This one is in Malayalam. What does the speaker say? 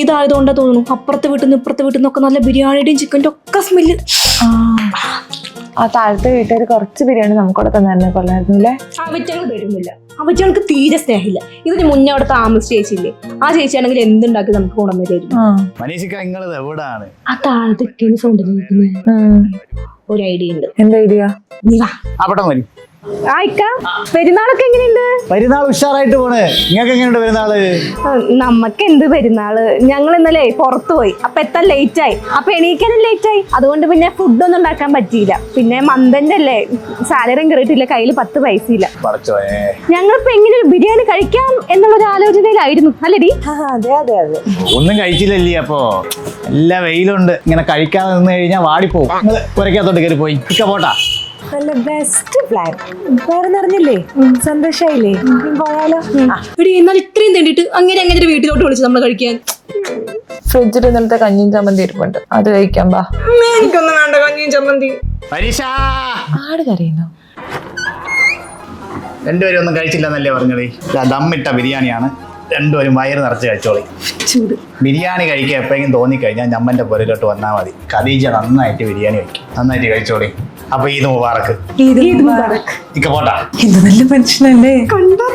ഈദ് ആയതുകൊണ്ടാ തോന്നുന്നു അപ്പുറത്തെ വീട്ടിൽ നിന്ന് ഇപ്പുറത്തെ വീട്ടിൽ നിന്നൊക്കെ നല്ല ബിരിയാണിയുടെയും ചിക്കൻ്റെ ഒക്കെ സ്മെല്ല്. ആ താഴത്തെ വീട്ടുകാർ കുറച്ച് ബിരിയാണി നമുക്കവിടെ തന്നായിരുന്നു കൊള്ളായിരുന്നു അല്ലേ? അവറ്റകൾ തരുന്നില്ല, അവറ്റകൾക്ക് തീരെ സ്നേഹമില്ല. ഇതിന് മുന്നേ അവിടെ താമസിച്ച ചേച്ചിയില്ലേ, ആ ചേച്ചിയാണെങ്കിൽ എന്തുണ്ടാക്കി നമുക്ക് ഗുണം വരുമായിരുന്നു. ആ താഴത്തെ സൗണ്ടിൽ ഒരു ഐഡിയ ഉണ്ട്. എന്താ ഐഡിയ? അവിടെ മതി. പെരുന്നാളൊക്കെ എങ്ങനെയുണ്ട്? പെരുന്നാൾ ഉഷാറായിട്ട് പോണ്. നിങ്ങൾക്ക് എങ്ങനെയുണ്ട് പെരുന്നാള്? നമ്മക്ക് എന്ത് പെരുന്നാള്, ഞങ്ങൾ ഇന്നലെ പുറത്തു പോയി, അപ്പൊ എത്താൻ ലേറ്റ് ആയി, അപ്പൊ എണീക്കാനും ലേറ്റ് ആയി. അതുകൊണ്ട് പിന്നെ ഫുഡൊന്നും ഉണ്ടാക്കാൻ പറ്റിയില്ല. പിന്നെ മന്ദന്റെ അല്ലേ, സാലറിയും കയറിയിട്ടില്ല, കയ്യിൽ 10 പൈസ ഇല്ല. ഞങ്ങളിപ്പോ എങ്ങനെ ഒരു ബിരിയാണി കഴിക്കാം എന്നുള്ളൊരു ആലോചനയിലായിരുന്നു അല്ലേടി? അതെ അതെ അതെ. ഒന്നും കഴിച്ചില്ലല്ലേ? അപ്പൊ എല്ലാ വെയിലുണ്ട്, ഇങ്ങനെ കഴിക്കാതെ നിന്ന് കഴിഞ്ഞാൽ വാടിപ്പോവും. പുരക്കകത്തോട്ട് കയറി പോയി പോട്ടാ. നല്ല ബെസ്റ്റ് പ്ലാൻ. വേറെ നിറഞ്ഞില്ലേ? സന്തോഷായില്ലേ? പോയാലോ? എന്നാൽ ഇത്രയും തേണ്ടിട്ട് അങ്ങനെ ഒരു വീട്ടിലോട്ട് വിളിച്ചു നമ്മൾ കഴിക്കാൻ. ഫ്രിഡ്ജിൽ ഇന്നലത്തെ കഞ്ഞിയും ചമ്മന്തി ഇരിപ്പുണ്ട്, അത് കഴിക്കാൻ പാ. എനിക്കൊന്നും വേണ്ട കഞ്ഞിയും ചമ്മന്തി. ആട് കരയുന്നു. രണ്ടുപേരും ഒന്നും കഴിച്ചില്ലെന്നല്ലേ പറഞ്ഞത്? ദമ്മിട്ട ബിരിയാണിയാണ്, രണ്ടുപേരും വയറ് നിറച്ച് കഴിച്ചോളി. ബിരിയാണി കഴിക്കാൻ എപ്പോഴെങ്കിലും തോന്നിക്കഴിഞ്ഞാൽ ഞമ്മന്റെ പുരയിലോട്ട് വന്നാൽ മതി. ഖദീജ നന്നായിട്ട് ബിരിയാണി വയ്ക്കും, നന്നായിട്ട് കഴിച്ചോളി. അപ്പൊ ഈദ് മുബാറക്ക്. പോട്ടാ. ഇത് നല്ല മനുഷ്യനല്ലേ? കണ്ടാ